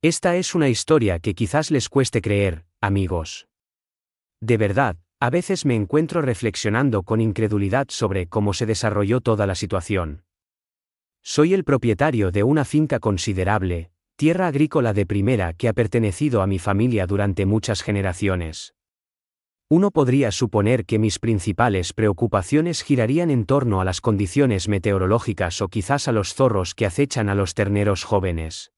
Esta es una historia que quizás les cueste creer, amigos. De verdad, a veces me encuentro reflexionando con incredulidad sobre cómo se desarrolló toda la situación. Soy el propietario de una finca considerable, tierra agrícola de primera que ha pertenecido a mi familia durante muchas generaciones. Uno podría suponer que mis principales preocupaciones girarían en torno a las condiciones meteorológicas o quizás a los zorros que acechan a los terneros jóvenes.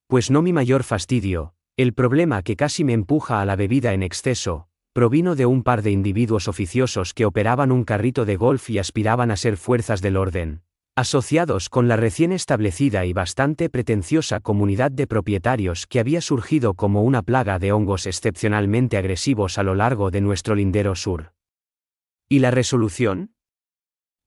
Pues no, mi mayor fastidio, el problema que casi me empuja a la bebida en exceso, provino de un par de individuos oficiosos que operaban un carrito de golf y aspiraban a ser fuerzas del orden, asociados con la recién establecida y bastante pretenciosa comunidad de propietarios que había surgido como una plaga de hongos excepcionalmente agresivos a lo largo de nuestro lindero sur. ¿Y la resolución?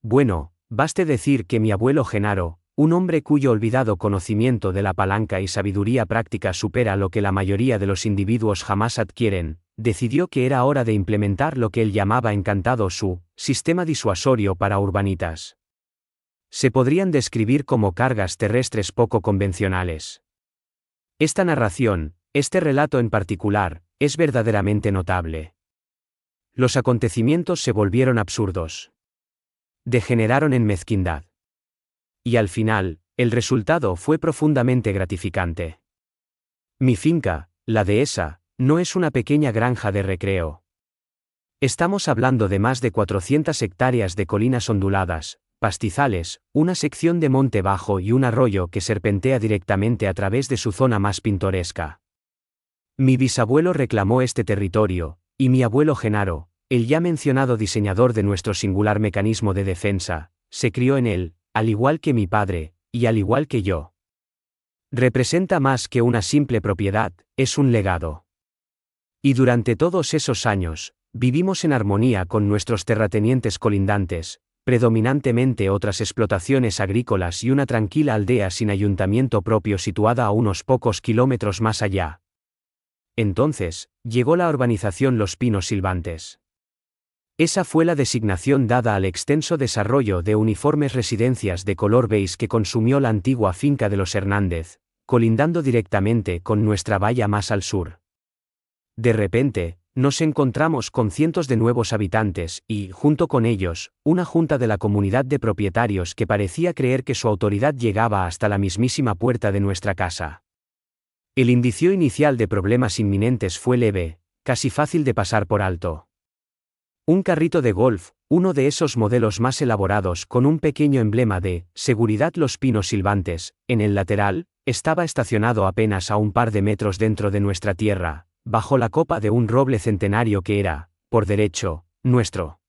Bueno, baste decir que mi abuelo Genaro, un hombre cuyo olvidado conocimiento de la palanca y sabiduría práctica supera lo que la mayoría de los individuos jamás adquieren, decidió que era hora de implementar lo que él llamaba encantado su sistema disuasorio para urbanitas. Se podrían describir como cargas terrestres poco convencionales. Esta narración, este relato en particular, es verdaderamente notable. Los acontecimientos se volvieron absurdos. Degeneraron en mezquindad. Y al final, el resultado fue profundamente gratificante. Mi finca, la dehesa, no es una pequeña granja de recreo. Estamos hablando de más de 400 hectáreas de colinas onduladas, pastizales, una sección de monte bajo y un arroyo que serpentea directamente a través de su zona más pintoresca. Mi bisabuelo reclamó este territorio, y mi abuelo Genaro, el ya mencionado diseñador de nuestro singular mecanismo de defensa, se crió en él, al igual que mi padre, y al igual que yo. Representa más que una simple propiedad, es un legado. Y durante todos esos años, vivimos en armonía con nuestros terratenientes colindantes, predominantemente otras explotaciones agrícolas y una tranquila aldea sin ayuntamiento propio situada a unos pocos kilómetros más allá. Entonces, llegó la urbanización Los Pinos Silvantes. Esa fue la designación dada al extenso desarrollo de uniformes residencias de color beige que consumió la antigua finca de los Hernández, colindando directamente con nuestra valla más al sur. De repente, nos encontramos con cientos de nuevos habitantes y, junto con ellos, una junta de la comunidad de propietarios que parecía creer que su autoridad llegaba hasta la mismísima puerta de nuestra casa. El indicio inicial de problemas inminentes fue leve, casi fácil de pasar por alto. Un carrito de golf, uno de esos modelos más elaborados con un pequeño emblema de seguridad Los Pinos Silvantes, en el lateral, estaba estacionado apenas a un par de metros dentro de nuestra tierra, bajo la copa de un roble centenario que era, por derecho, nuestro.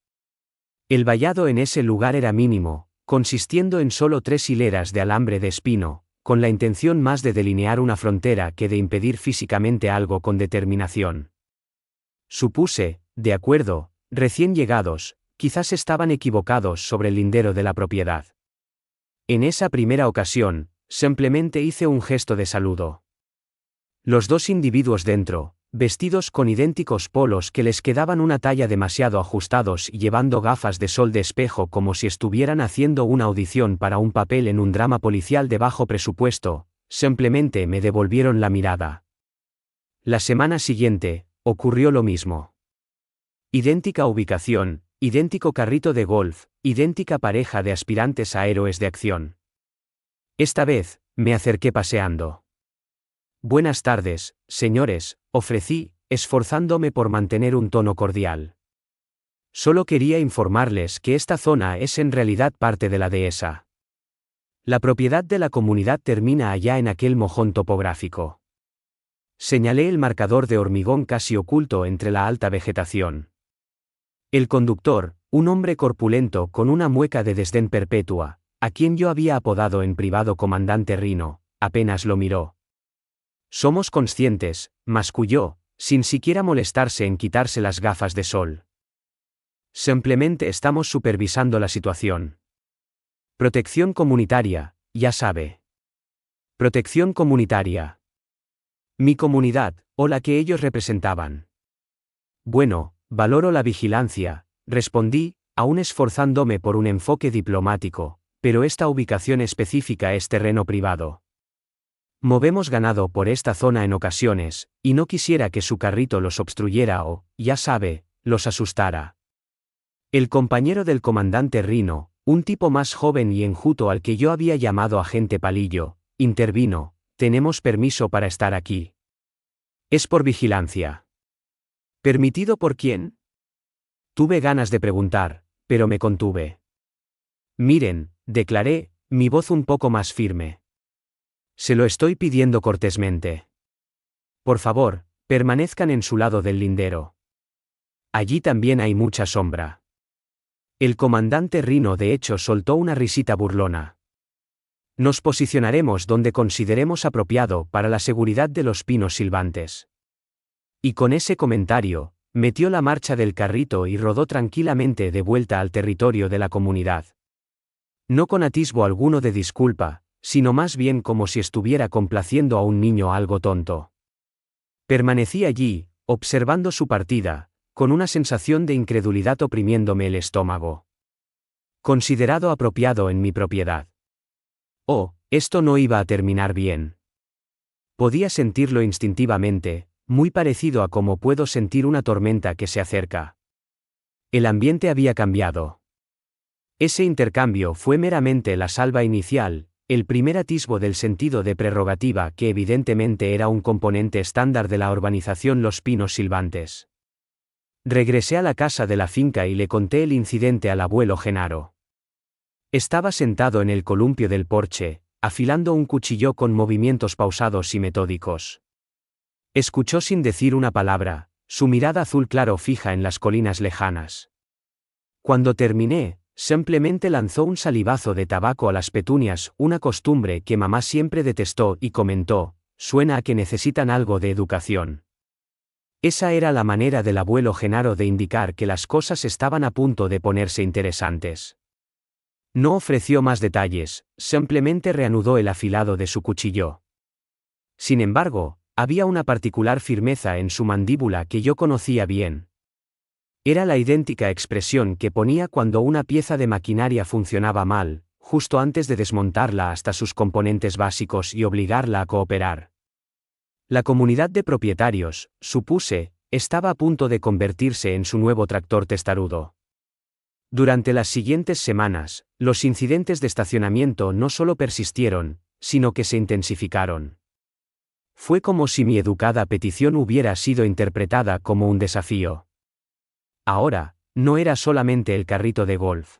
El vallado en ese lugar era mínimo, consistiendo en solo 3 hileras de alambre de espino, con la intención más de delinear una frontera que de impedir físicamente algo con determinación. Supuse, de acuerdo, recién llegados, quizás estaban equivocados sobre el lindero de la propiedad. En esa primera ocasión, simplemente hice un gesto de saludo. Los dos individuos dentro, vestidos con idénticos polos que les quedaban una talla demasiado ajustados y llevando gafas de sol de espejo como si estuvieran haciendo una audición para un papel en un drama policial de bajo presupuesto, simplemente me devolvieron la mirada. La semana siguiente, ocurrió lo mismo. Idéntica ubicación, idéntico carrito de golf, idéntica pareja de aspirantes a héroes de acción. Esta vez, me acerqué paseando. Buenas tardes, señores, ofrecí, esforzándome por mantener un tono cordial. Solo quería informarles que esta zona es en realidad parte de la dehesa. La propiedad de la comunidad termina allá en aquel mojón topográfico. Señalé el marcador de hormigón casi oculto entre la alta vegetación. El conductor, un hombre corpulento con una mueca de desdén perpetua, a quien yo había apodado en privado Comandante Rino, apenas lo miró. Somos conscientes, masculló, sin siquiera molestarse en quitarse las gafas de sol. Simplemente estamos supervisando la situación. Protección comunitaria, ya sabe. Protección comunitaria. Mi comunidad, o la que ellos representaban. Bueno, valoro la vigilancia, respondí, aún esforzándome por un enfoque diplomático, pero esta ubicación específica es terreno privado. Movemos ganado por esta zona en ocasiones, y no quisiera que su carrito los obstruyera o, ya sabe, los asustara. El compañero del comandante Rino, un tipo más joven y enjuto al que yo había llamado agente Palillo, intervino: «¿Tenemos permiso para estar aquí?» «Es por vigilancia». «¿Permitido por quién?». Tuve ganas de preguntar, pero me contuve. «Miren», declaré, mi voz un poco más firme. «Se lo estoy pidiendo cortésmente. Por favor, permanezcan en su lado del lindero. Allí también hay mucha sombra». El comandante Rino de hecho soltó una risita burlona. «Nos posicionaremos donde consideremos apropiado para la seguridad de los pinos silbantes». Y con ese comentario, metió la marcha del carrito y rodó tranquilamente de vuelta al territorio de la comunidad. No con atisbo alguno de disculpa, sino más bien como si estuviera complaciendo a un niño algo tonto. Permanecí allí, observando su partida, con una sensación de incredulidad oprimiéndome el estómago. Considerado apropiado en mi propiedad. Oh, esto no iba a terminar bien. Podía sentirlo instintivamente, muy parecido a como puedo sentir una tormenta que se acerca. El ambiente había cambiado. Ese intercambio fue meramente la salva inicial, el primer atisbo del sentido de prerrogativa que evidentemente era un componente estándar de la urbanización Los Pinos Silbantes. Regresé a la casa de la finca y le conté el incidente al abuelo Genaro. Estaba sentado en el columpio del porche, afilando un cuchillo con movimientos pausados y metódicos. Escuchó sin decir una palabra, su mirada azul claro fija en las colinas lejanas. Cuando terminé, simplemente lanzó un salivazo de tabaco a las petunias, una costumbre que mamá siempre detestó, y comentó: «Suena a que necesitan algo de educación». Esa era la manera del abuelo Genaro de indicar que las cosas estaban a punto de ponerse interesantes. No ofreció más detalles, simplemente reanudó el afilado de su cuchillo. Sin embargo, había una particular firmeza en su mandíbula que yo conocía bien. Era la idéntica expresión que ponía cuando una pieza de maquinaria funcionaba mal, justo antes de desmontarla hasta sus componentes básicos y obligarla a cooperar. La comunidad de propietarios, supuse, estaba a punto de convertirse en su nuevo tractor testarudo. Durante las siguientes semanas, los incidentes de estacionamiento no solo persistieron, sino que se intensificaron. Fue como si mi educada petición hubiera sido interpretada como un desafío. Ahora, no era solamente el carrito de golf.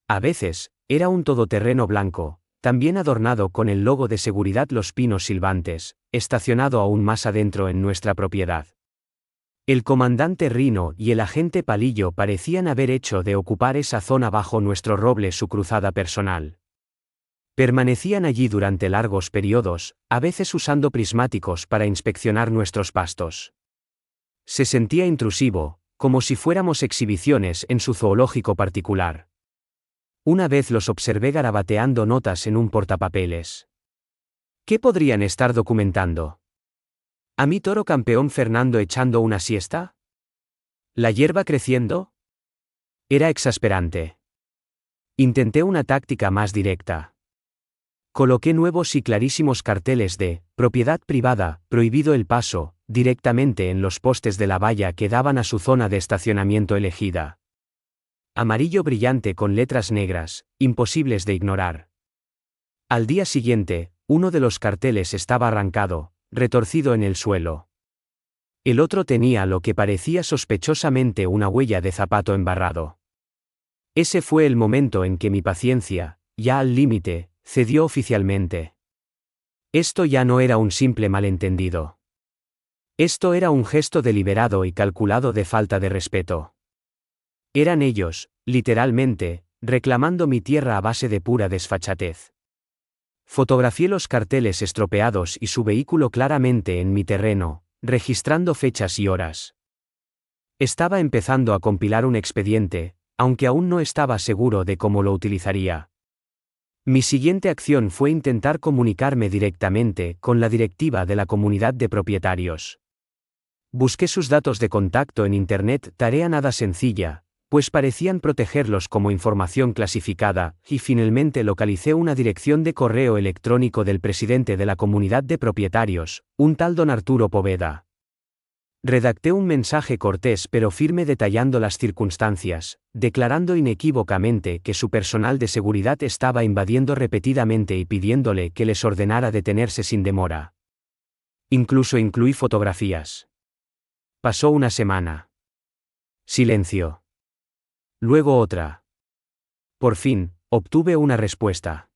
A veces, era un todoterreno blanco, también adornado con el logo de seguridad Los Pinos Silbantes, estacionado aún más adentro en nuestra propiedad. El comandante Rino y el agente Palillo parecían haber hecho de ocupar esa zona bajo nuestro roble su cruzada personal. Permanecían allí durante largos periodos, a veces usando prismáticos para inspeccionar nuestros pastos. Se sentía intrusivo, como si fuéramos exhibiciones en su zoológico particular. Una vez los observé garabateando notas en un portapapeles. ¿Qué podrían estar documentando? ¿A mi toro campeón Fernando echando una siesta? ¿La hierba creciendo? Era exasperante. Intenté una táctica más directa. Coloqué nuevos y clarísimos carteles de «Propiedad privada, prohibido el paso», directamente en los postes de la valla que daban a su zona de estacionamiento elegida. Amarillo brillante con letras negras, imposibles de ignorar. Al día siguiente, uno de los carteles estaba arrancado, retorcido en el suelo. El otro tenía lo que parecía sospechosamente una huella de zapato embarrado. Ese fue el momento en que mi paciencia, ya al límite, cedió oficialmente. Esto ya no era un simple malentendido. Esto era un gesto deliberado y calculado de falta de respeto. Eran ellos, literalmente, reclamando mi tierra a base de pura desfachatez. Fotografié los carteles estropeados y su vehículo claramente en mi terreno, registrando fechas y horas. Estaba empezando a compilar un expediente, aunque aún no estaba seguro de cómo lo utilizaría. Mi siguiente acción fue intentar comunicarme directamente con la directiva de la comunidad de propietarios. Busqué sus datos de contacto en Internet, tarea nada sencilla, pues parecían protegerlos como información clasificada, y finalmente localicé una dirección de correo electrónico del presidente de la comunidad de propietarios, un tal don Arturo Poveda. Redacté un mensaje cortés pero firme detallando las circunstancias, declarando inequívocamente que su personal de seguridad estaba invadiendo repetidamente y pidiéndole que les ordenara detenerse sin demora. Incluso incluí fotografías. Pasó una semana. Silencio. Luego otra. Por fin, obtuve una respuesta.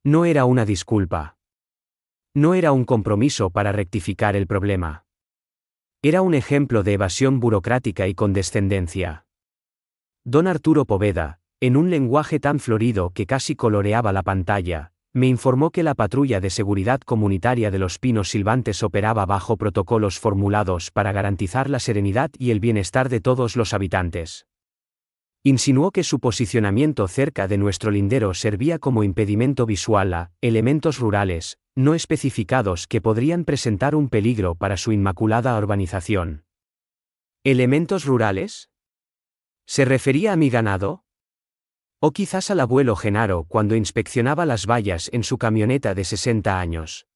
No era una disculpa. No era un compromiso para rectificar el problema. Era un ejemplo de evasión burocrática y condescendencia. Don Arturo Poveda, en un lenguaje tan florido que casi coloreaba la pantalla, me informó que la patrulla de seguridad comunitaria de los Pinos Silvantes operaba bajo protocolos formulados para garantizar la serenidad y el bienestar de todos los habitantes. Insinuó que su posicionamiento cerca de nuestro lindero servía como impedimento visual a elementos rurales, no especificados que podrían presentar un peligro para su inmaculada urbanización. ¿Elementos rurales? ¿Se refería a mi ganado? O quizás al abuelo Genaro cuando inspeccionaba las vallas en su camioneta de 60 años.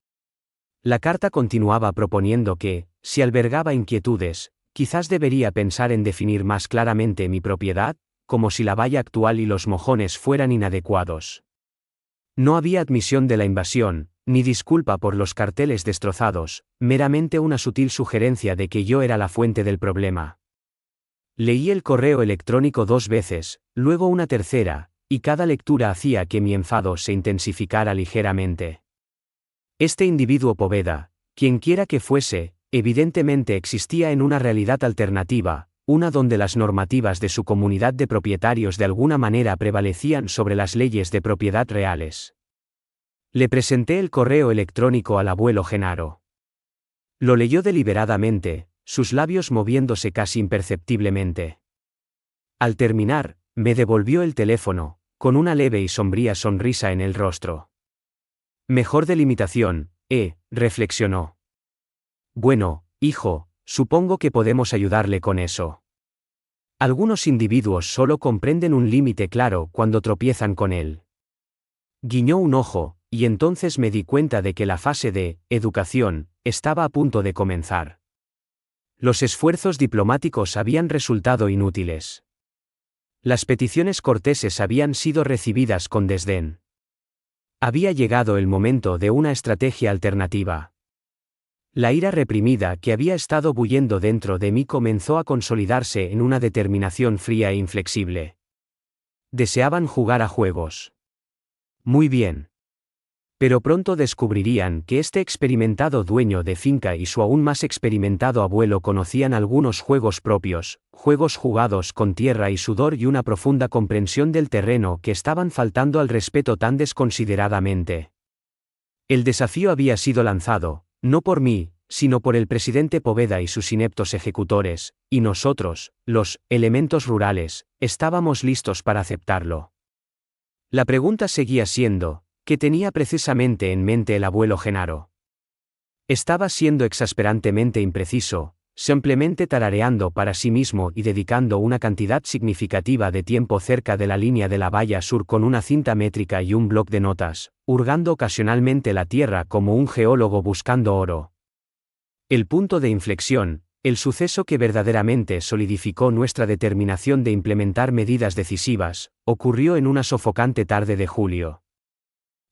La carta continuaba proponiendo que, si albergaba inquietudes, quizás debería pensar en definir más claramente mi propiedad, como si la valla actual y los mojones fueran inadecuados. No había admisión de la invasión, ni disculpa por los carteles destrozados, meramente una sutil sugerencia de que yo era la fuente del problema. Leí el correo electrónico 2 veces, luego una tercera, y cada lectura hacía que mi enfado se intensificara ligeramente. Este individuo Poveda, quienquiera que fuese, evidentemente existía en una realidad alternativa, una donde las normativas de su comunidad de propietarios de alguna manera prevalecían sobre las leyes de propiedad reales. Le presenté el correo electrónico al abuelo Genaro. Lo leyó deliberadamente, sus labios moviéndose casi imperceptiblemente. Al terminar, me devolvió el teléfono, con una leve y sombría sonrisa en el rostro. Mejor delimitación, reflexionó. Bueno, hijo, supongo que podemos ayudarle con eso. Algunos individuos solo comprenden un límite claro cuando tropiezan con él. Guiñó un ojo, y entonces me di cuenta de que la fase de educación estaba a punto de comenzar. Los esfuerzos diplomáticos habían resultado inútiles. Las peticiones corteses habían sido recibidas con desdén. Había llegado el momento de una estrategia alternativa. La ira reprimida que había estado bullendo dentro de mí comenzó a consolidarse en una determinación fría e inflexible. Deseaban jugar a juegos. Muy bien. Pero pronto descubrirían que este experimentado dueño de finca y su aún más experimentado abuelo conocían algunos juegos propios, juegos jugados con tierra y sudor y una profunda comprensión del terreno que estaban faltando al respeto tan desconsideradamente. El desafío había sido lanzado, no por mí, sino por el presidente Poveda y sus ineptos ejecutores, y nosotros, los elementos rurales, estábamos listos para aceptarlo. La pregunta seguía siendo, ¿qué tenía precisamente en mente el abuelo Genaro? Estaba siendo exasperantemente impreciso, simplemente tarareando para sí mismo y dedicando una cantidad significativa de tiempo cerca de la línea de la valla sur con una cinta métrica y un bloc de notas, hurgando ocasionalmente la tierra como un geólogo buscando oro. El punto de inflexión, el suceso que verdaderamente solidificó nuestra determinación de implementar medidas decisivas, ocurrió en una sofocante tarde de julio.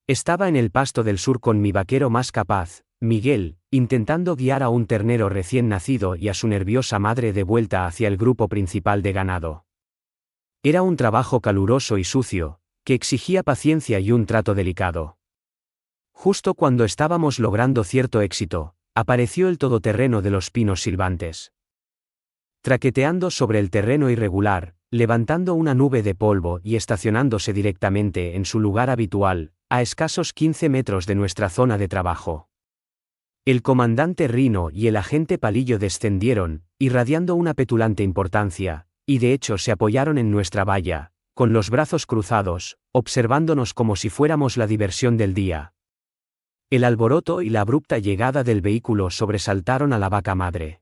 Estaba en el pasto del sur con mi vaquero más capaz, Miguel, intentando guiar a un ternero recién nacido y a su nerviosa madre de vuelta hacia el grupo principal de ganado. Era un trabajo caluroso y sucio, que exigía paciencia y un trato delicado. Justo cuando estábamos logrando cierto éxito, apareció el todoterreno de los Pinos Silvantes. Traqueteando sobre el terreno irregular, levantando una nube de polvo y estacionándose directamente en su lugar habitual, a escasos 15 metros de nuestra zona de trabajo. El comandante Rino y el agente Palillo descendieron, irradiando una petulante importancia, y de hecho se apoyaron en nuestra valla, con los brazos cruzados, observándonos como si fuéramos la diversión del día. El alboroto y la abrupta llegada del vehículo sobresaltaron a la vaca madre.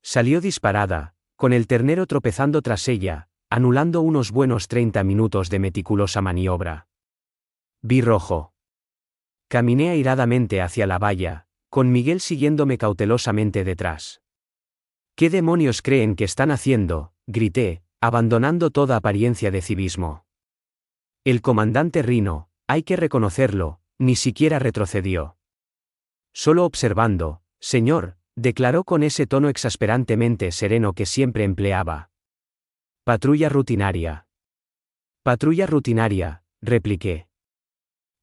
Salió disparada, con el ternero tropezando tras ella, anulando unos buenos 30 minutos de meticulosa maniobra. Vi rojo. Caminé airadamente hacia la valla, con Miguel siguiéndome cautelosamente detrás. ¿Qué demonios creen que están haciendo?, grité, abandonando toda apariencia de civismo. El comandante Rhino, hay que reconocerlo, ni siquiera retrocedió. Solo observando, señor, declaró con ese tono exasperantemente sereno que siempre empleaba. Patrulla rutinaria. Patrulla rutinaria, repliqué.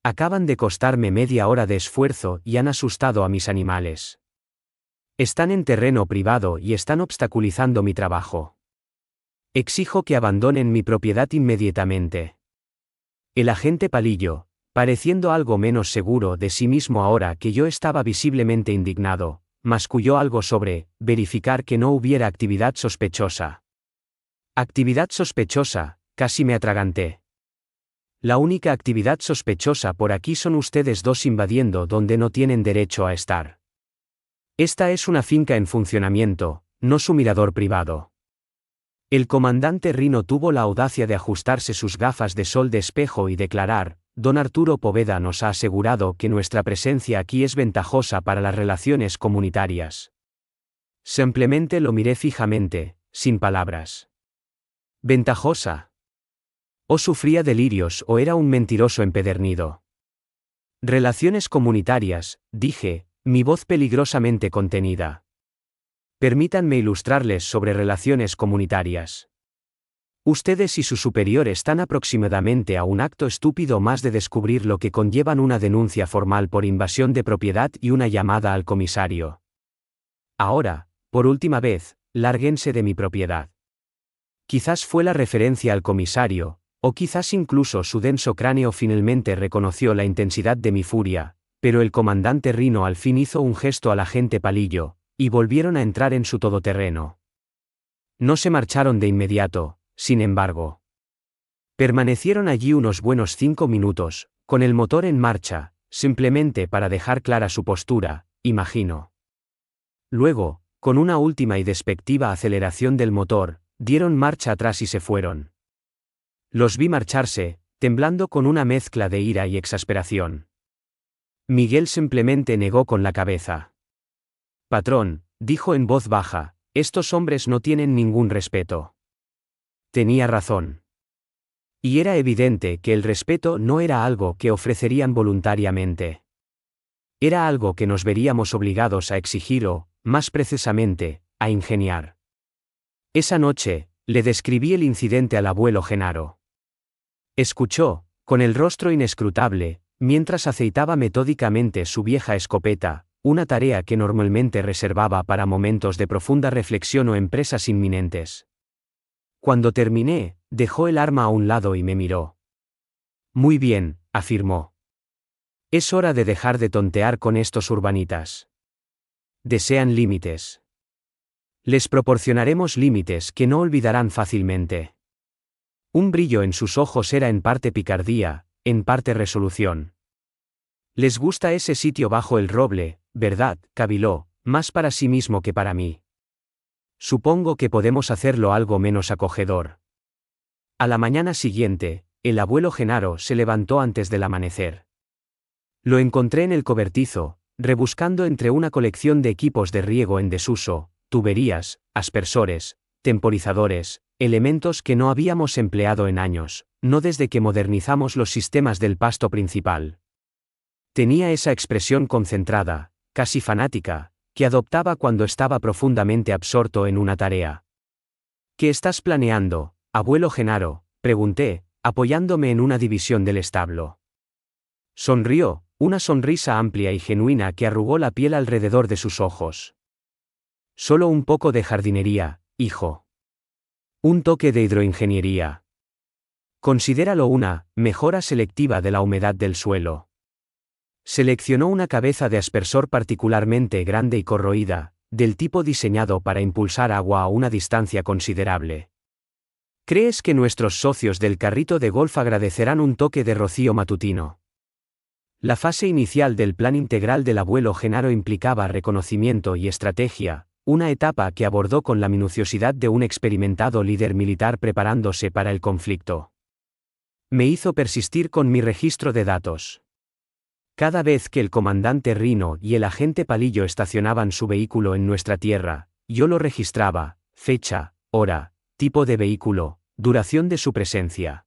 Acaban de costarme media hora de esfuerzo y han asustado a mis animales. Están en terreno privado y están obstaculizando mi trabajo. Exijo que abandonen mi propiedad inmediatamente. El agente Palillo, pareciendo algo menos seguro de sí mismo ahora que yo estaba visiblemente indignado, masculló algo sobre verificar que no hubiera actividad sospechosa. Actividad sospechosa, casi me atraganté. La única actividad sospechosa por aquí son ustedes dos invadiendo donde no tienen derecho a estar. Esta es una finca en funcionamiento, no su mirador privado. El comandante Rhino tuvo la audacia de ajustarse sus gafas de sol de espejo y declarar: Don Arturo Poveda nos ha asegurado que nuestra presencia aquí es ventajosa para las relaciones comunitarias. Simplemente lo miré fijamente, sin palabras. ¿Ventajosa? ¿O sufría delirios o era un mentiroso empedernido? Relaciones comunitarias, dije, mi voz peligrosamente contenida. Permítanme ilustrarles sobre relaciones comunitarias. Ustedes y su superior están aproximadamente a un acto estúpido más de descubrir lo que conllevan una denuncia formal por invasión de propiedad y una llamada al comisario. Ahora, por última vez, lárguense de mi propiedad. Quizás fue la referencia al comisario, o quizás incluso su denso cráneo finalmente reconoció la intensidad de mi furia, pero el comandante Rhino al fin hizo un gesto al agente Palillo, y volvieron a entrar en su todoterreno. No se marcharon de inmediato, sin embargo. Permanecieron allí unos buenos 5 minutos, con el motor en marcha, simplemente para dejar clara su postura, imagino. Luego, con una última y despectiva aceleración del motor, dieron marcha atrás y se fueron. Los vi marcharse, temblando con una mezcla de ira y exasperación. Miguel simplemente negó con la cabeza. Patrón, dijo en voz baja, estos hombres no tienen ningún respeto. Tenía razón. Y era evidente que el respeto no era algo que ofrecerían voluntariamente. Era algo que nos veríamos obligados a exigir o, más precisamente, a ingeniar. Esa noche, le describí el incidente al abuelo Genaro. Escuchó, con el rostro inescrutable, mientras aceitaba metódicamente su vieja escopeta, una tarea que normalmente reservaba para momentos de profunda reflexión o empresas inminentes. Cuando terminé, dejó el arma a un lado y me miró. Muy bien, afirmó. Es hora de dejar de tontear con estos urbanitas. Desean límites. Les proporcionaremos límites que no olvidarán fácilmente. Un brillo en sus ojos era en parte picardía, en parte resolución. Les gusta ese sitio bajo el roble, ¿verdad?, caviló, más para sí mismo que para mí. Supongo que podemos hacerlo algo menos acogedor. A la mañana siguiente, el abuelo Genaro se levantó antes del amanecer. Lo encontré en el cobertizo, rebuscando entre una colección de equipos de riego en desuso, tuberías, aspersores, temporizadores, elementos que no habíamos empleado en años, no desde que modernizamos los sistemas del pasto principal. Tenía esa expresión concentrada, casi fanática, que adoptaba cuando estaba profundamente absorto en una tarea. ¿Qué estás planeando, abuelo Genaro?, pregunté, apoyándome en una división del establo. Sonrió, una sonrisa amplia y genuina que arrugó la piel alrededor de sus ojos. Solo un poco de jardinería, hijo. Un toque de hidroingeniería. Considéralo una mejora selectiva de la humedad del suelo. Seleccionó una cabeza de aspersor particularmente grande y corroída, del tipo diseñado para impulsar agua a una distancia considerable. ¿Crees que nuestros socios del carrito de golf agradecerán un toque de rocío matutino? La fase inicial del plan integral del abuelo Genaro implicaba reconocimiento y estrategia, una etapa que abordó con la minuciosidad de un experimentado líder militar preparándose para el conflicto. Me hizo persistir con mi registro de datos. Cada vez que el comandante Rhino y el agente Palillo estacionaban su vehículo en nuestra tierra, yo lo registraba: fecha, hora, tipo de vehículo, duración de su presencia.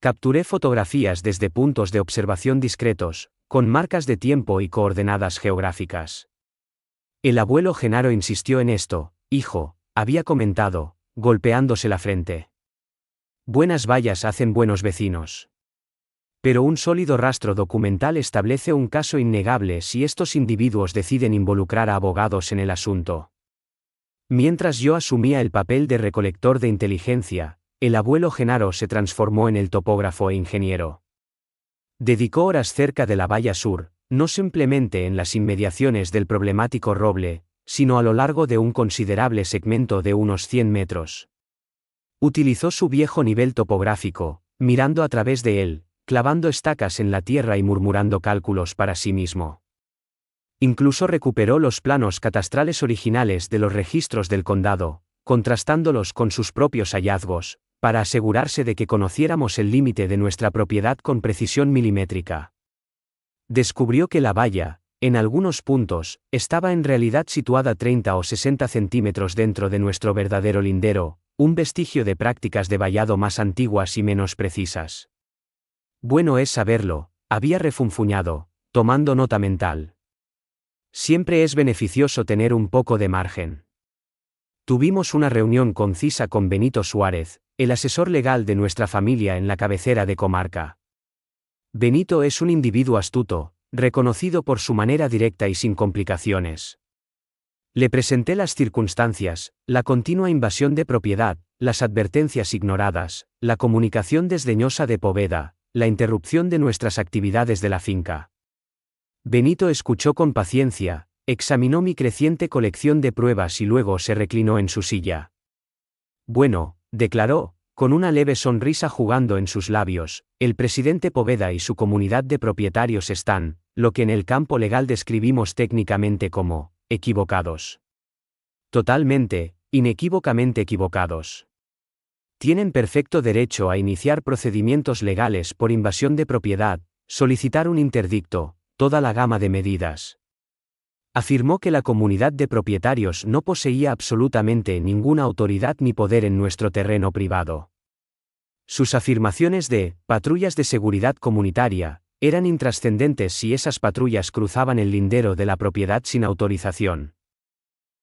Capturé fotografías desde puntos de observación discretos, con marcas de tiempo y coordenadas geográficas. El abuelo Genaro insistió en esto: hijo, había comentado, golpeándose la frente. Buenas vallas hacen buenos vecinos. Pero un sólido rastro documental establece un caso innegable si estos individuos deciden involucrar a abogados en el asunto. Mientras yo asumía el papel de recolector de inteligencia, el abuelo Genaro se transformó en el topógrafo e ingeniero. Dedicó horas cerca de la valla sur, no simplemente en las inmediaciones del problemático roble, sino a lo largo de un considerable segmento de unos 100 metros. Utilizó su viejo nivel topográfico, mirando a través de él, clavando estacas en la tierra y murmurando cálculos para sí mismo. Incluso recuperó los planos catastrales originales de los registros del condado, contrastándolos con sus propios hallazgos, para asegurarse de que conociéramos el límite de nuestra propiedad con precisión milimétrica. Descubrió que la valla, en algunos puntos, estaba en realidad situada 30 o 60 centímetros dentro de nuestro verdadero lindero, un vestigio de prácticas de vallado más antiguas y menos precisas. Bueno es saberlo, había refunfuñado, tomando nota mental. Siempre es beneficioso tener un poco de margen. Tuvimos una reunión concisa con Benito Suárez, el asesor legal de nuestra familia en la cabecera de comarca. Benito es un individuo astuto, reconocido por su manera directa y sin complicaciones. Le presenté las circunstancias, la continua invasión de propiedad, las advertencias ignoradas, la comunicación desdeñosa de Poveda, la interrupción de nuestras actividades de la finca. Benito escuchó con paciencia, examinó mi creciente colección de pruebas y luego se reclinó en su silla. Bueno, declaró, con una leve sonrisa jugando en sus labios, el presidente Poveda y su comunidad de propietarios están, lo que en el campo legal describimos técnicamente como, equivocados. Totalmente, inequívocamente equivocados. Tienen perfecto derecho a iniciar procedimientos legales por invasión de propiedad, solicitar un interdicto, toda la gama de medidas. Afirmó que la comunidad de propietarios no poseía absolutamente ninguna autoridad ni poder en nuestro terreno privado. Sus afirmaciones de patrullas de seguridad comunitaria eran intrascendentes si esas patrullas cruzaban el lindero de la propiedad sin autorización.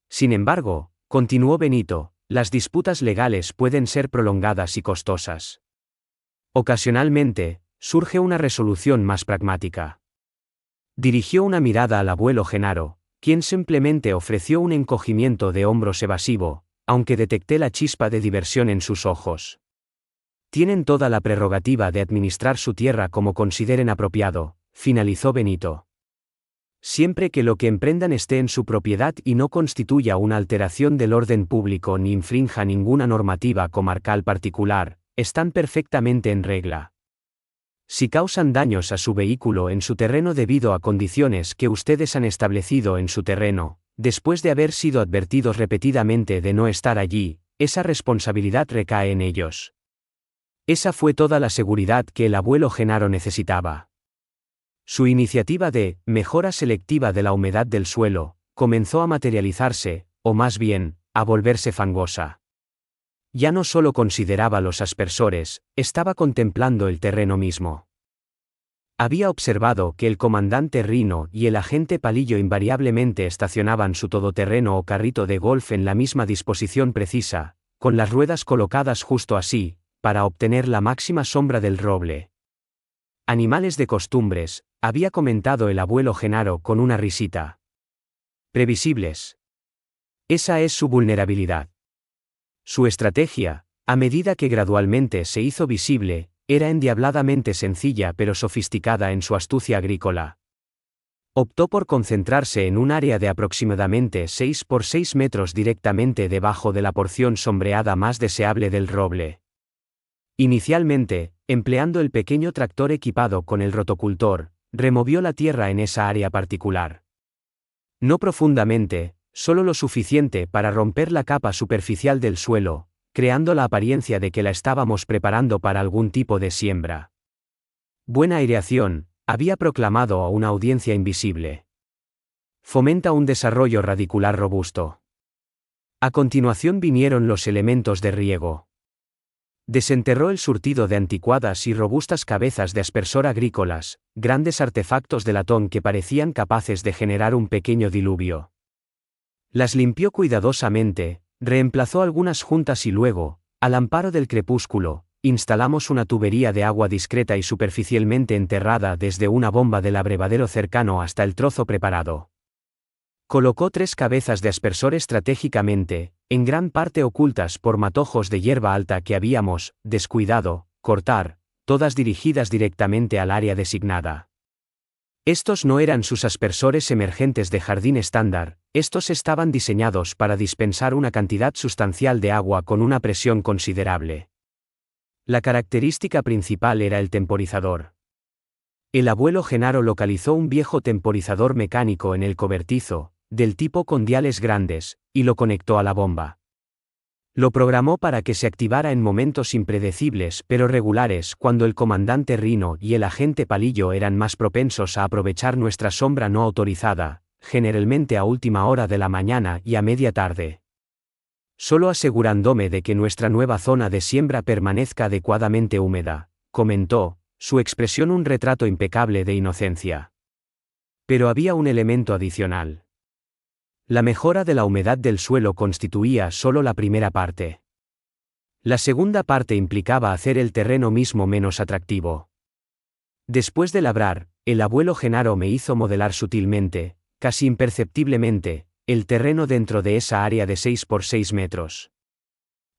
Sin embargo, continuó Benito, las disputas legales pueden ser prolongadas y costosas. Ocasionalmente, surge una resolución más pragmática. Dirigió una mirada al abuelo Genaro, quien simplemente ofreció un encogimiento de hombros evasivo, aunque detecté la chispa de diversión en sus ojos. Tienen toda la prerrogativa de administrar su tierra como consideren apropiado, finalizó Benito. Siempre que lo que emprendan esté en su propiedad y no constituya una alteración del orden público ni infrinja ninguna normativa comarcal particular, están perfectamente en regla. Si causan daños a su vehículo en su terreno debido a condiciones que ustedes han establecido en su terreno, después de haber sido advertidos repetidamente de no estar allí, esa responsabilidad recae en ellos. Esa fue toda la seguridad que el abuelo Genaro necesitaba. Su iniciativa de mejora selectiva de la humedad del suelo comenzó a materializarse, o más bien, a volverse fangosa. Ya no solo consideraba los aspersores, estaba contemplando el terreno mismo. Había observado que el comandante Rhino y el agente Palillo invariablemente estacionaban su todoterreno o carrito de golf en la misma disposición precisa, con las ruedas colocadas justo así, para obtener la máxima sombra del roble. Animales de costumbres, había comentado el abuelo Genaro con una risita. Previsibles. Esa es su vulnerabilidad. Su estrategia, a medida que gradualmente se hizo visible, era endiabladamente sencilla pero sofisticada en su astucia agrícola. Optó por concentrarse en un área de aproximadamente 6 por 6 metros directamente debajo de la porción sombreada más deseable del roble. Inicialmente, empleando el pequeño tractor equipado con el rotocultor, removió la tierra en esa área particular. No profundamente, Solo lo suficiente para romper la capa superficial del suelo, creando la apariencia de que la estábamos preparando para algún tipo de siembra. Buena aireación, había proclamado a una audiencia invisible. Fomenta un desarrollo radicular robusto. A continuación vinieron los elementos de riego. Desenterró el surtido de anticuadas y robustas cabezas de aspersor agrícolas, grandes artefactos de latón que parecían capaces de generar un pequeño diluvio. Las limpió cuidadosamente, reemplazó algunas juntas y luego, al amparo del crepúsculo, instalamos una tubería de agua discreta y superficialmente enterrada desde una bomba del abrevadero cercano hasta el trozo preparado. Colocó 3 cabezas de aspersor estratégicamente, en gran parte ocultas por matojos de hierba alta que habíamos, descuidado, cortar, todas dirigidas directamente al área designada. Estos no eran sus aspersores emergentes de jardín estándar, estos estaban diseñados para dispensar una cantidad sustancial de agua con una presión considerable. La característica principal era el temporizador. El abuelo Genaro localizó un viejo temporizador mecánico en el cobertizo, del tipo con diales grandes, y lo conectó a la bomba. Lo programó para que se activara en momentos impredecibles pero regulares cuando el comandante Rino y el agente Palillo eran más propensos a aprovechar nuestra sombra no autorizada, generalmente a última hora de la mañana y a media tarde. Solo asegurándome de que nuestra nueva zona de siembra permanezca adecuadamente húmeda, comentó, su expresión un retrato impecable de inocencia. Pero había un elemento adicional. La mejora de la humedad del suelo constituía solo la primera parte. La segunda parte implicaba hacer el terreno mismo menos atractivo. Después de labrar, el abuelo Genaro me hizo modelar sutilmente, casi imperceptiblemente, el terreno dentro de esa área de 6 por 6 metros.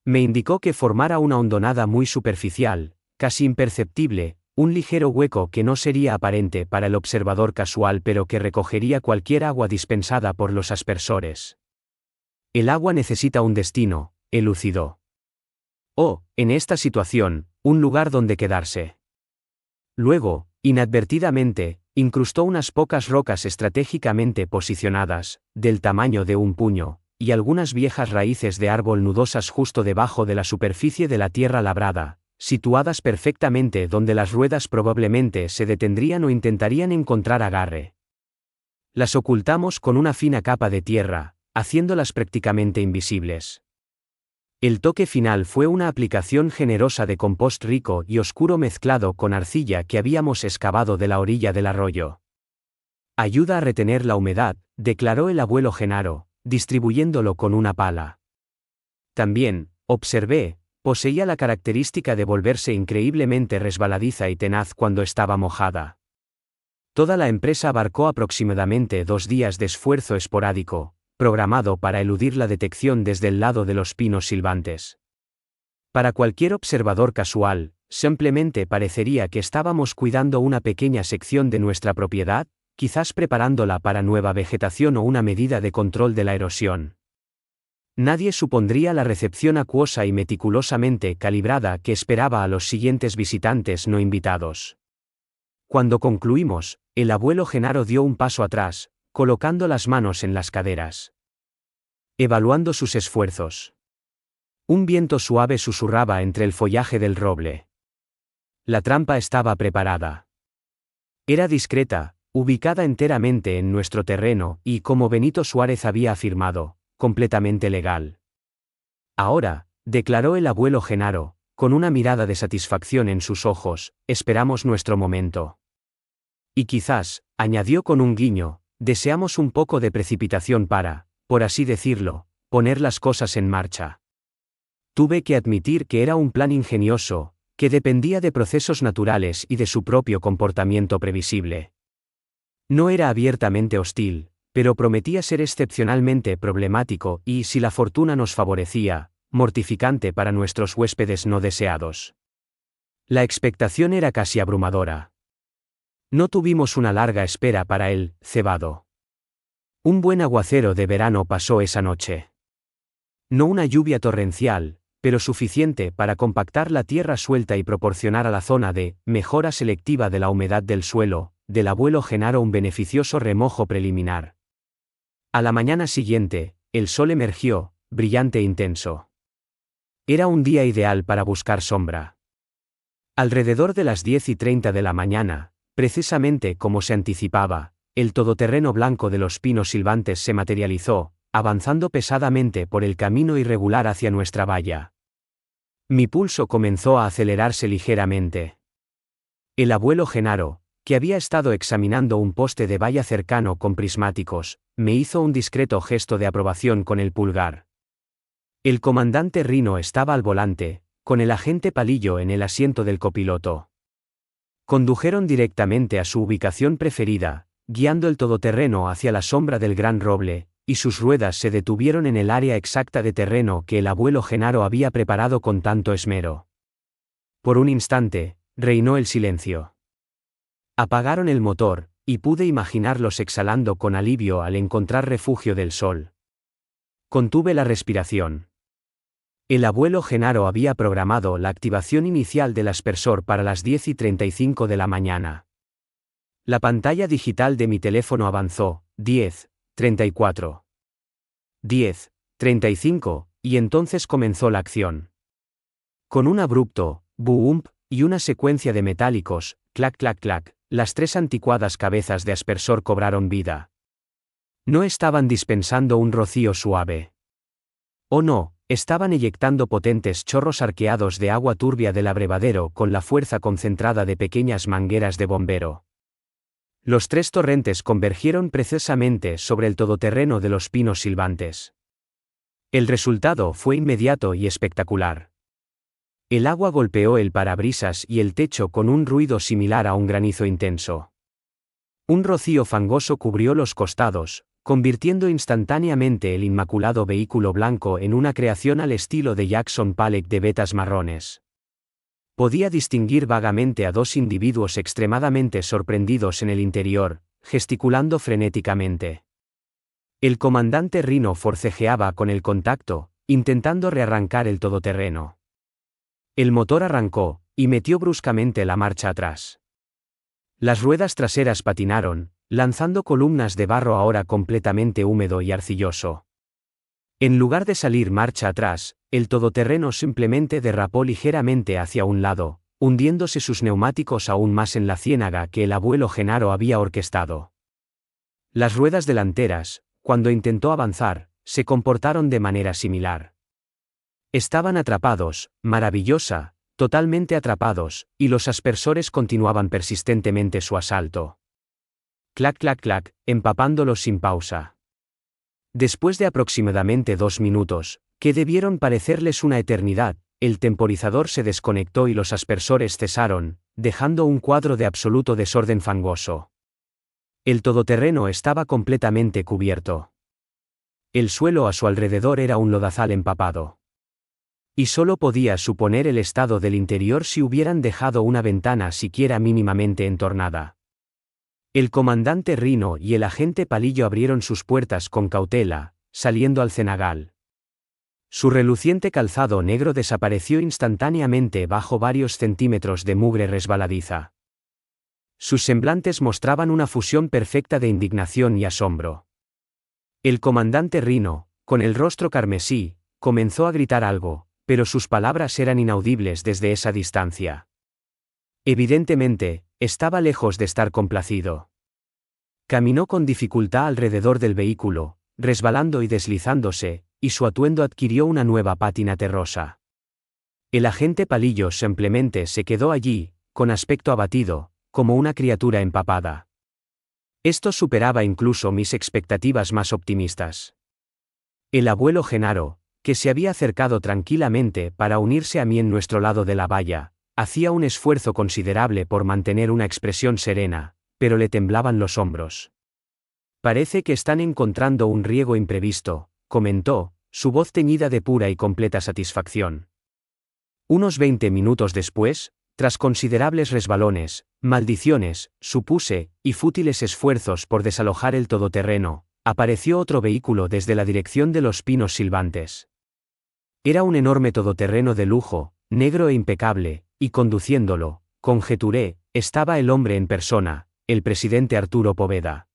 Me indicó que formara una hondonada muy superficial, casi imperceptible, un ligero hueco que no sería aparente para el observador casual pero que recogería cualquier agua dispensada por los aspersores. El agua necesita un destino, elucidó. O, en esta situación, un lugar donde quedarse. Luego, inadvertidamente, incrustó unas pocas rocas estratégicamente posicionadas, del tamaño de un puño, y algunas viejas raíces de árbol nudosas justo debajo de la superficie de la tierra labrada, situadas perfectamente donde las ruedas probablemente se detendrían o intentarían encontrar agarre. Las ocultamos con una fina capa de tierra, haciéndolas prácticamente invisibles. El toque final fue una aplicación generosa de compost rico y oscuro mezclado con arcilla que habíamos excavado de la orilla del arroyo. Ayuda a retener la humedad, declaró el abuelo Genaro, distribuyéndolo con una pala. También, observé, poseía la característica de volverse increíblemente resbaladiza y tenaz cuando estaba mojada. Toda la empresa abarcó aproximadamente 2 días de esfuerzo esporádico, programado para eludir la detección desde el lado de los pinos silbantes. Para cualquier observador casual, simplemente parecería que estábamos cuidando una pequeña sección de nuestra propiedad, quizás preparándola para nueva vegetación o una medida de control de la erosión. Nadie supondría la recepción acuosa y meticulosamente calibrada que esperaba a los siguientes visitantes no invitados. Cuando concluimos, el abuelo Genaro dio un paso atrás, colocando las manos en las caderas. Evaluando sus esfuerzos. Un viento suave susurraba entre el follaje del roble. La trampa estaba preparada. Era discreta, ubicada enteramente en nuestro terreno y, como Benito Suárez había afirmado, completamente legal. Ahora, declaró el abuelo Genaro, con una mirada de satisfacción en sus ojos, esperamos nuestro momento. Y quizás, añadió con un guiño, deseamos un poco de precipitación para, por así decirlo, poner las cosas en marcha. Tuve que admitir que era un plan ingenioso, que dependía de procesos naturales y de su propio comportamiento previsible. No era abiertamente hostil, pero prometía ser excepcionalmente problemático y, si la fortuna nos favorecía, mortificante para nuestros huéspedes no deseados. La expectación era casi abrumadora. No tuvimos una larga espera para el cebado. Un buen aguacero de verano pasó esa noche. No una lluvia torrencial, pero suficiente para compactar la tierra suelta y proporcionar a la zona de mejora selectiva de la humedad del suelo, del abuelo Genaro un beneficioso remojo preliminar. A la mañana siguiente, el sol emergió, brillante e intenso. Era un día ideal para buscar sombra. Alrededor de las 10:30 de la mañana, precisamente como se anticipaba, el todoterreno blanco de los pinos silbantes se materializó, avanzando pesadamente por el camino irregular hacia nuestra valla. Mi pulso comenzó a acelerarse ligeramente. El abuelo Genaro, que había estado examinando un poste de valla cercano con prismáticos, me hizo un discreto gesto de aprobación con el pulgar. El comandante Rino estaba al volante, con el agente Palillo en el asiento del copiloto. Condujeron directamente a su ubicación preferida, guiando el todoterreno hacia la sombra del gran roble, y sus ruedas se detuvieron en el área exacta de terreno que el abuelo Genaro había preparado con tanto esmero. Por un instante, reinó el silencio. Apagaron el motor, y pude imaginarlos exhalando con alivio al encontrar refugio del sol. Contuve la respiración. El abuelo Genaro había programado la activación inicial del aspersor para las 10:35 de la mañana. La pantalla digital de mi teléfono avanzó, 10:34. 10:35, y entonces comenzó la acción. Con un abrupto boom y una secuencia de metálicos, clac clac clac, las 3 anticuadas cabezas de aspersor cobraron vida. No estaban dispensando un rocío suave. Oh no, estaban eyectando potentes chorros arqueados de agua turbia del abrevadero con la fuerza concentrada de pequeñas mangueras de bombero. Los 3 torrentes convergieron precisamente sobre el todoterreno de los pinos silbantes. El resultado fue inmediato y espectacular. El agua golpeó el parabrisas y el techo con un ruido similar a un granizo intenso. Un rocío fangoso cubrió los costados, convirtiendo instantáneamente el inmaculado vehículo blanco en una creación al estilo de Jackson Pollock de vetas marrones. Podía distinguir vagamente a 2 individuos extremadamente sorprendidos en el interior, gesticulando frenéticamente. El comandante Rino forcejeaba con el contacto, intentando rearrancar el todoterreno. El motor arrancó, y metió bruscamente la marcha atrás. Las ruedas traseras patinaron, lanzando columnas de barro ahora completamente húmedo y arcilloso. En lugar de salir marcha atrás, el todoterreno simplemente derrapó ligeramente hacia un lado, hundiéndose sus neumáticos aún más en la ciénaga que el abuelo Genaro había orquestado. Las ruedas delanteras, cuando intentó avanzar, se comportaron de manera similar. Estaban atrapados, maravillosa, totalmente atrapados, y los aspersores continuaban persistentemente su asalto. Clac clac clac, empapándolos sin pausa. Después de aproximadamente 2 minutos, que debieron parecerles una eternidad, el temporizador se desconectó y los aspersores cesaron, dejando un cuadro de absoluto desorden fangoso. El todoterreno estaba completamente cubierto. El suelo a su alrededor era un lodazal empapado. Y solo podía suponer el estado del interior si hubieran dejado una ventana siquiera mínimamente entornada. El comandante Rino y el agente Palillo abrieron sus puertas con cautela, saliendo al cenagal. Su reluciente calzado negro desapareció instantáneamente bajo varios centímetros de mugre resbaladiza. Sus semblantes mostraban una fusión perfecta de indignación y asombro. El comandante Rino, con el rostro carmesí, comenzó a gritar algo, pero sus palabras eran inaudibles desde esa distancia. Evidentemente, estaba lejos de estar complacido. Caminó con dificultad alrededor del vehículo, resbalando y deslizándose, y su atuendo adquirió una nueva pátina terrosa. El agente Palillo simplemente se quedó allí, con aspecto abatido, como una criatura empapada. Esto superaba incluso mis expectativas más optimistas. El abuelo Genaro, que se había acercado tranquilamente para unirse a mí en nuestro lado de la valla, hacía un esfuerzo considerable por mantener una expresión serena, pero le temblaban los hombros. Parece que están encontrando un riego imprevisto, comentó, su voz teñida de pura y completa satisfacción. Unos 20 minutos después, tras considerables resbalones, maldiciones, supuse, y fútiles esfuerzos por desalojar el todoterreno, apareció otro vehículo desde la dirección de los pinos silbantes. Era un enorme todoterreno de lujo, negro e impecable, y conduciéndolo, conjeturé, estaba el hombre en persona, el presidente Arturo Poveda.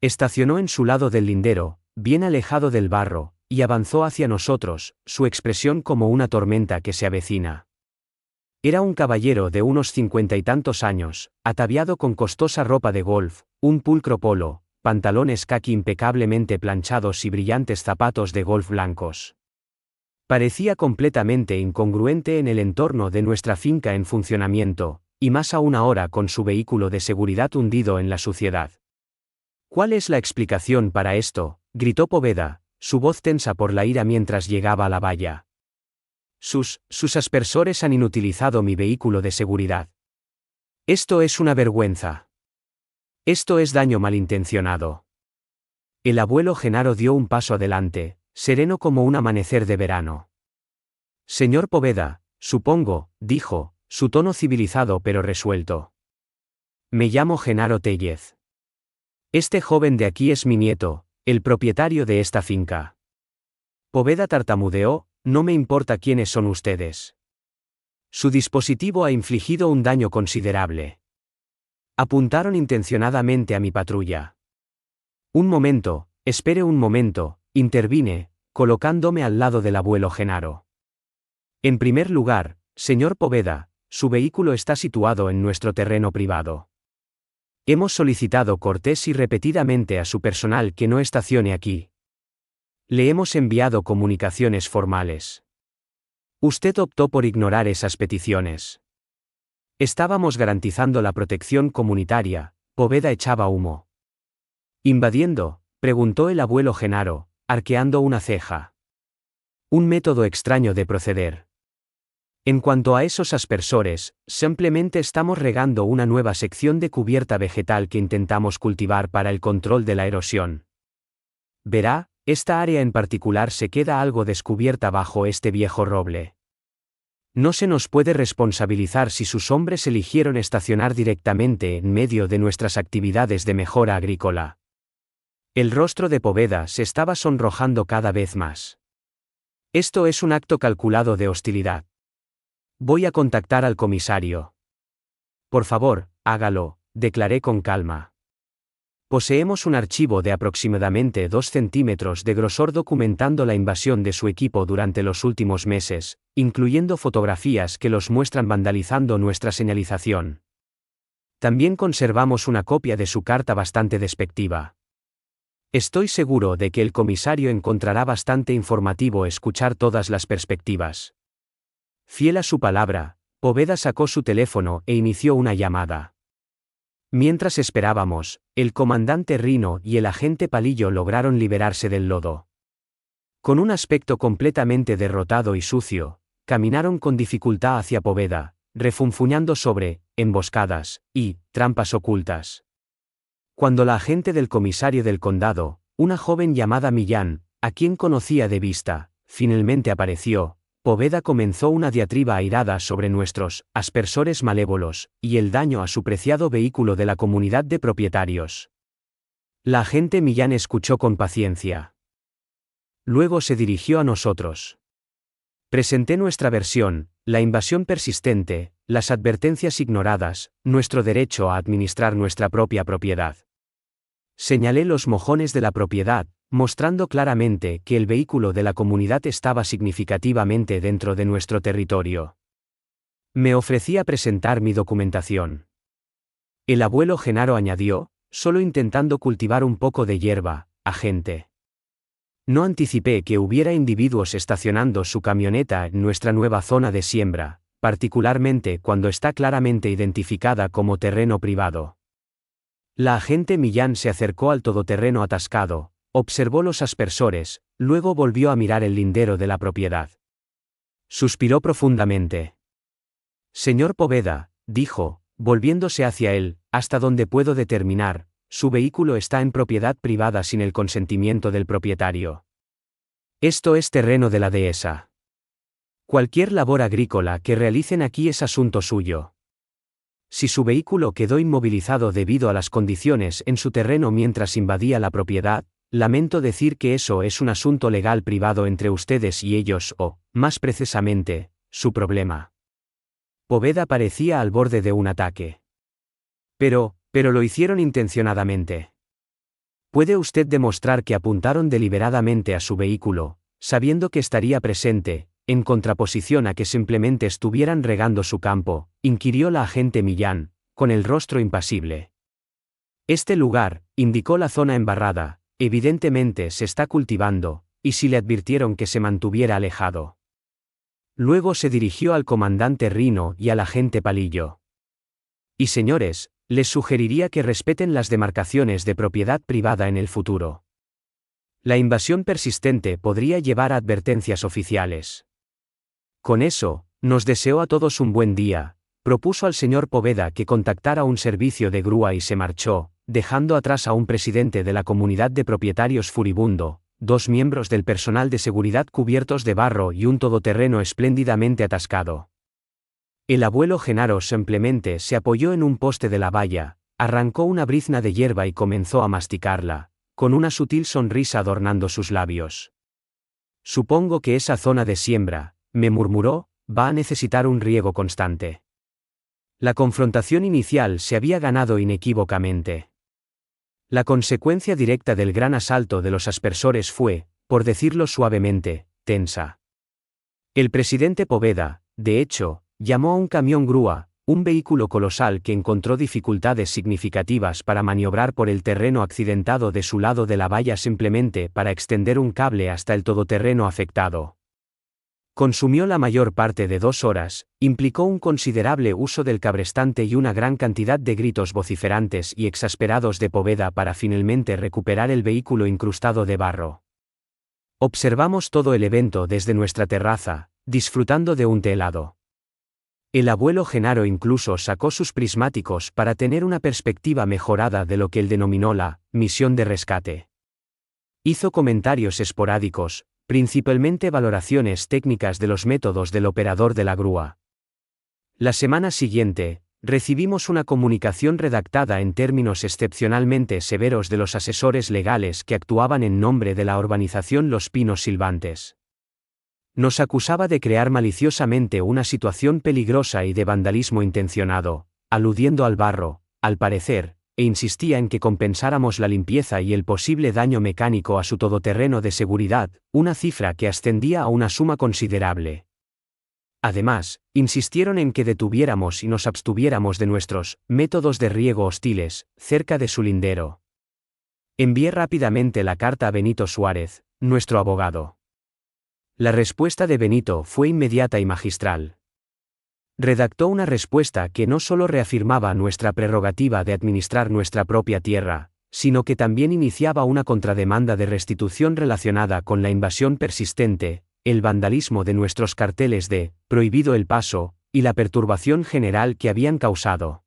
Estacionó en su lado del lindero, bien alejado del barro, y avanzó hacia nosotros, su expresión como una tormenta que se avecina. Era un caballero de unos 50 y tantos años, ataviado con costosa ropa de golf, un pulcro polo, pantalones caqui impecablemente planchados y brillantes zapatos de golf blancos. Parecía completamente incongruente en el entorno de nuestra finca en funcionamiento, y más aún ahora con su vehículo de seguridad hundido en la suciedad. ¿Cuál es la explicación para esto?, gritó Poveda, su voz tensa por la ira mientras llegaba a la valla. Sus aspersores han inutilizado mi vehículo de seguridad. Esto es una vergüenza. Esto es daño malintencionado. El abuelo Genaro dio un paso adelante, sereno como un amanecer de verano. Señor Poveda, supongo, dijo, su tono civilizado pero resuelto. Me llamo Genaro Tellez. Este joven de aquí es mi nieto, el propietario de esta finca. Poveda tartamudeó: no me importa quiénes son ustedes. Su dispositivo ha infligido un daño considerable. Apuntaron intencionadamente a mi patrulla. Un momento, espere un momento, intervine, colocándome al lado del abuelo Genaro. En primer lugar, señor Poveda, su vehículo está situado en nuestro terreno privado. Hemos solicitado cortés y repetidamente a su personal que no estacione aquí. Le hemos enviado comunicaciones formales. Usted optó por ignorar esas peticiones. Estábamos garantizando la protección comunitaria. Poveda echaba humo. ¿Invadiendo?, preguntó el abuelo Genaro, arqueando una ceja. Un método extraño de proceder. En cuanto a esos aspersores, simplemente estamos regando una nueva sección de cubierta vegetal que intentamos cultivar para el control de la erosión. Verá, esta área en particular se queda algo descubierta bajo este viejo roble. No se nos puede responsabilizar si sus hombres eligieron estacionar directamente en medio de nuestras actividades de mejora agrícola. El rostro de Poveda se estaba sonrojando cada vez más. Esto es un acto calculado de hostilidad. Voy a contactar al comisario. Por favor, hágalo, declaré con calma. Poseemos un archivo de aproximadamente 2 centímetros de grosor documentando la invasión de su equipo durante los últimos meses, incluyendo fotografías que los muestran vandalizando nuestra señalización. También conservamos una copia de su carta bastante despectiva. Estoy seguro de que el comisario encontrará bastante informativo escuchar todas las perspectivas. Fiel a su palabra, Poveda sacó su teléfono e inició una llamada. Mientras esperábamos, el comandante Rino y el agente Palillo lograron liberarse del lodo. Con un aspecto completamente derrotado y sucio, caminaron con dificultad hacia Poveda, refunfuñando sobre emboscadas y trampas ocultas. Cuando la agente del comisario del condado, una joven llamada Millán, a quien conocía de vista, finalmente apareció, Poveda comenzó una diatriba airada sobre nuestros aspersores malévolos y el daño a su preciado vehículo de la comunidad de propietarios. La agente Millán escuchó con paciencia. Luego se dirigió a nosotros. Presenté nuestra versión: la invasión persistente, las advertencias ignoradas, nuestro derecho a administrar nuestra propia propiedad. Señalé los mojones de la propiedad, mostrando claramente que el vehículo de la comunidad estaba significativamente dentro de nuestro territorio. Me ofrecí a presentar mi documentación. El abuelo Genaro añadió, solo intentando cultivar un poco de hierba, agente. No anticipé que hubiera individuos estacionando su camioneta en nuestra nueva zona de siembra, particularmente cuando está claramente identificada como terreno privado. La agente Millán se acercó al todoterreno atascado, observó los aspersores, luego volvió a mirar el lindero de la propiedad. Suspiró profundamente. Señor Poveda, dijo, volviéndose hacia él, hasta donde puedo determinar, su vehículo está en propiedad privada sin el consentimiento del propietario. Esto es terreno de la dehesa. Cualquier labor agrícola que realicen aquí es asunto suyo. Si su vehículo quedó inmovilizado debido a las condiciones en su terreno mientras invadía la propiedad, lamento decir que eso es un asunto legal privado entre ustedes y ellos o, más precisamente, su problema. Poveda parecía al borde de un ataque. Pero lo hicieron intencionadamente. ¿Puede usted demostrar que apuntaron deliberadamente a su vehículo, sabiendo que estaría presente, en contraposición a que simplemente estuvieran regando su campo?, inquirió la agente Millán, con el rostro impasible. Este lugar, indicó la zona embarrada, evidentemente se está cultivando, y si le advirtieron que se mantuviera alejado. Luego se dirigió al comandante Rino y al agente Palillo. Y señores, les sugeriría que respeten las demarcaciones de propiedad privada en el futuro. La invasión persistente podría llevar a advertencias oficiales. Con eso, nos deseó a todos un buen día, propuso al señor Poveda que contactara un servicio de grúa y se marchó, dejando atrás a un presidente de la comunidad de propietarios furibundo, 2 miembros del personal de seguridad cubiertos de barro y un todoterreno espléndidamente atascado. El abuelo Genaro simplemente se apoyó en un poste de la valla, arrancó una brizna de hierba y comenzó a masticarla, con una sutil sonrisa adornando sus labios. Supongo que esa zona de siembra, me murmuró, va a necesitar un riego constante. La confrontación inicial se había ganado inequívocamente. La consecuencia directa del gran asalto de los aspersores fue, por decirlo suavemente, tensa. El presidente Poveda, de hecho, llamó a un camión grúa, un vehículo colosal que encontró dificultades significativas para maniobrar por el terreno accidentado de su lado de la valla simplemente para extender un cable hasta el todoterreno afectado. Consumió la mayor parte de 2 horas, implicó un considerable uso del cabrestante y una gran cantidad de gritos vociferantes y exasperados de Poveda para finalmente recuperar el vehículo incrustado de barro. Observamos todo el evento desde nuestra terraza, disfrutando de un té helado. El abuelo Genaro incluso sacó sus prismáticos para tener una perspectiva mejorada de lo que él denominó la misión de rescate. Hizo comentarios esporádicos, principalmente valoraciones técnicas de los métodos del operador de la grúa. La semana siguiente, recibimos una comunicación redactada en términos excepcionalmente severos de los asesores legales que actuaban en nombre de la urbanización Los Pinos Silvantes. Nos acusaba de crear maliciosamente una situación peligrosa y de vandalismo intencionado, aludiendo al barro, al parecer, e insistía en que compensáramos la limpieza y el posible daño mecánico a su todoterreno de seguridad, una cifra que ascendía a una suma considerable. Además, insistieron en que detuviéramos y nos abstuviéramos de nuestros métodos de riego hostiles, cerca de su lindero. Envié rápidamente la carta a Benito Suárez, nuestro abogado. La respuesta de Benito fue inmediata y magistral. Redactó una respuesta que no solo reafirmaba nuestra prerrogativa de administrar nuestra propia tierra, sino que también iniciaba una contrademanda de restitución relacionada con la invasión persistente, el vandalismo de nuestros carteles de «Prohibido el paso», y la perturbación general que habían causado.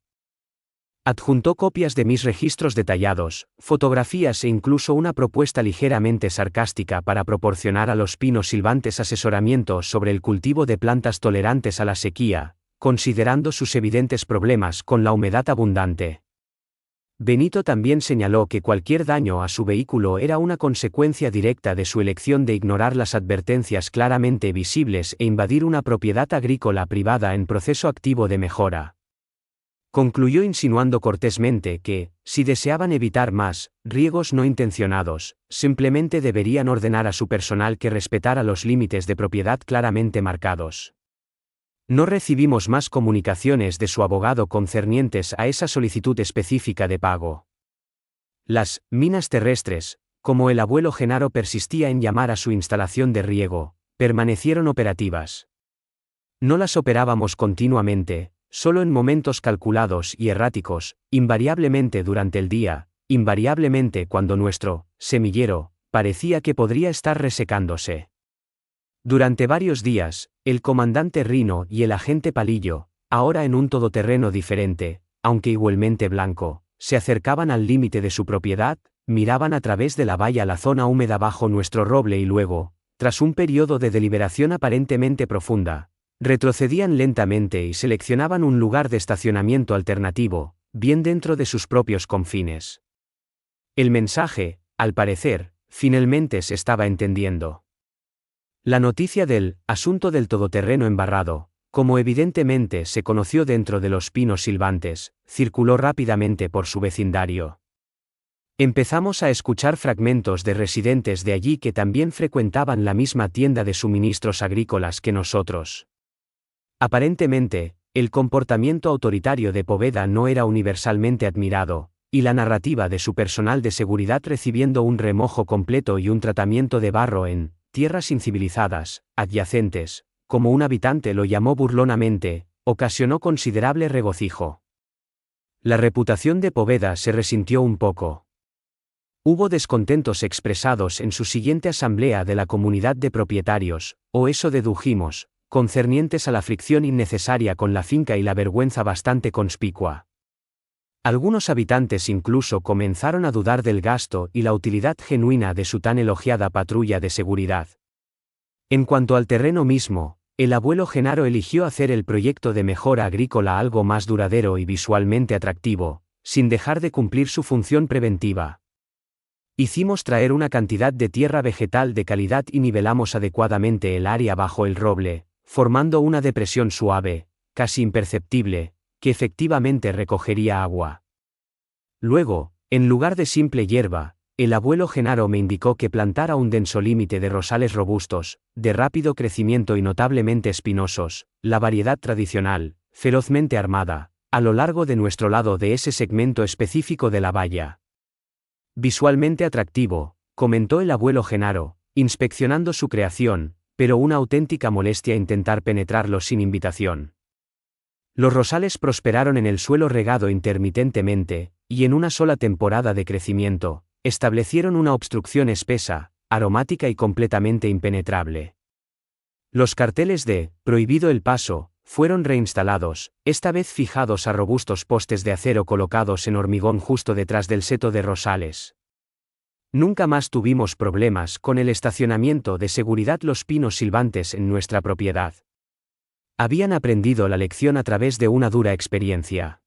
Adjuntó copias de mis registros detallados, fotografías e incluso una propuesta ligeramente sarcástica para proporcionar a Los Pinos Silvantes asesoramiento sobre el cultivo de plantas tolerantes a la sequía, considerando sus evidentes problemas con la humedad abundante. Benito también señaló que cualquier daño a su vehículo era una consecuencia directa de su elección de ignorar las advertencias claramente visibles e invadir una propiedad agrícola privada en proceso activo de mejora. Concluyó insinuando cortésmente que, si deseaban evitar más riegos no intencionados, simplemente deberían ordenar a su personal que respetara los límites de propiedad claramente marcados. No recibimos más comunicaciones de su abogado concernientes a esa solicitud específica de pago. Las minas terrestres, como el abuelo Genaro persistía en llamar a su instalación de riego, permanecieron operativas. No las operábamos continuamente, solo en momentos calculados y erráticos, invariablemente durante el día, invariablemente cuando nuestro semillero parecía que podría estar resecándose. Durante varios días, el comandante Rino y el agente Palillo, ahora en un todoterreno diferente, aunque igualmente blanco, se acercaban al límite de su propiedad, miraban a través de la valla la zona húmeda bajo nuestro roble y luego, tras un periodo de deliberación aparentemente profunda, retrocedían lentamente y seleccionaban un lugar de estacionamiento alternativo, bien dentro de sus propios confines. El mensaje, al parecer, finalmente se estaba entendiendo. La noticia del asunto del todoterreno embarrado, como evidentemente se conoció dentro de Los Pinos Silvantes, circuló rápidamente por su vecindario. Empezamos a escuchar fragmentos de residentes de allí que también frecuentaban la misma tienda de suministros agrícolas que nosotros. Aparentemente, el comportamiento autoritario de Poveda no era universalmente admirado, y la narrativa de su personal de seguridad recibiendo un remojo completo y un tratamiento de barro en tierras incivilizadas, adyacentes, como un habitante lo llamó burlonamente, ocasionó considerable regocijo. La reputación de Poveda se resintió un poco. Hubo descontentos expresados en su siguiente asamblea de la comunidad de propietarios, o eso dedujimos, concernientes a la fricción innecesaria con la finca y la vergüenza bastante conspicua. Algunos habitantes incluso comenzaron a dudar del gasto y la utilidad genuina de su tan elogiada patrulla de seguridad. En cuanto al terreno mismo, el abuelo Genaro eligió hacer el proyecto de mejora agrícola algo más duradero y visualmente atractivo, sin dejar de cumplir su función preventiva. Hicimos traer una cantidad de tierra vegetal de calidad y nivelamos adecuadamente el área bajo el roble, formando una depresión suave, casi imperceptible, que efectivamente recogería agua. Luego, en lugar de simple hierba, el abuelo Genaro me indicó que plantara un denso límite de rosales robustos, de rápido crecimiento y notablemente espinosos, la variedad tradicional, ferozmente armada, a lo largo de nuestro lado de ese segmento específico de la valla. Visualmente atractivo, comentó el abuelo Genaro, inspeccionando su creación, pero una auténtica molestia intentar penetrarlo sin invitación. Los rosales prosperaron en el suelo regado intermitentemente, y en una sola temporada de crecimiento, establecieron una obstrucción espesa, aromática y completamente impenetrable. Los carteles de «Prohibido el paso» fueron reinstalados, esta vez fijados a robustos postes de acero colocados en hormigón justo detrás del seto de rosales. Nunca más tuvimos problemas con el estacionamiento de seguridad los pinos silbantes en nuestra propiedad. Habían aprendido la lección a través de una dura experiencia.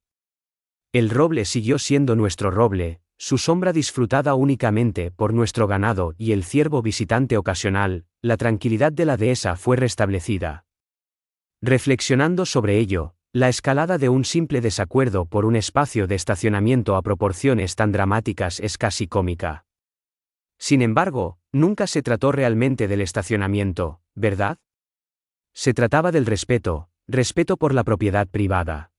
El roble siguió siendo nuestro roble, su sombra disfrutada únicamente por nuestro ganado y el ciervo visitante ocasional, la tranquilidad de la dehesa fue restablecida. Reflexionando sobre ello, la escalada de un simple desacuerdo por un espacio de estacionamiento a proporciones tan dramáticas es casi cómica. Sin embargo, nunca se trató realmente del estacionamiento, ¿verdad? Se trataba del respeto por la propiedad privada.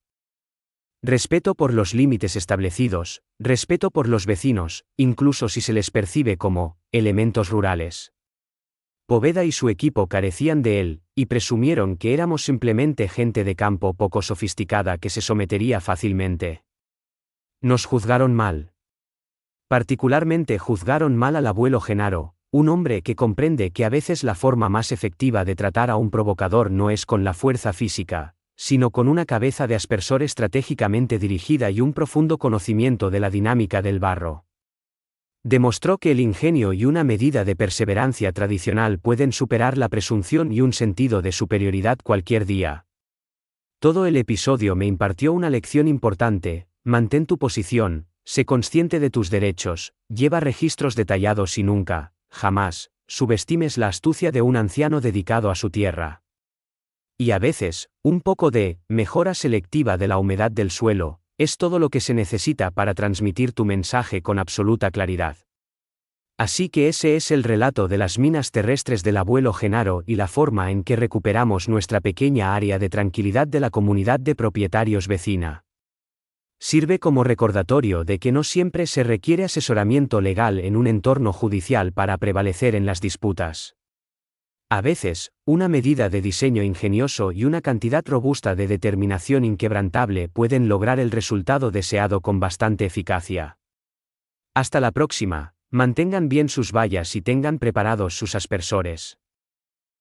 Respeto por los límites establecidos, respeto por los vecinos, incluso si se les percibe como elementos rurales. Poveda y su equipo carecían de él, y presumieron que éramos simplemente gente de campo poco sofisticada que se sometería fácilmente. Nos juzgaron mal. Particularmente juzgaron mal al abuelo Genaro, un hombre que comprende que a veces la forma más efectiva de tratar a un provocador no es con la fuerza física, sino con una cabeza de aspersor estratégicamente dirigida y un profundo conocimiento de la dinámica del barro. Demostró que el ingenio y una medida de perseverancia tradicional pueden superar la presunción y un sentido de superioridad cualquier día. Todo el episodio me impartió una lección importante: mantén tu posición, sé consciente de tus derechos, lleva registros detallados y nunca, jamás, subestimes la astucia de un anciano dedicado a su tierra. Y a veces, un poco de mejora selectiva de la humedad del suelo es todo lo que se necesita para transmitir tu mensaje con absoluta claridad. Así que ese es el relato de las minas terrestres del abuelo Genaro y la forma en que recuperamos nuestra pequeña área de tranquilidad de la comunidad de propietarios vecina. Sirve como recordatorio de que no siempre se requiere asesoramiento legal en un entorno judicial para prevalecer en las disputas. A veces, una medida de diseño ingenioso y una cantidad robusta de determinación inquebrantable pueden lograr el resultado deseado con bastante eficacia. Hasta la próxima, mantengan bien sus vallas y tengan preparados sus aspersores.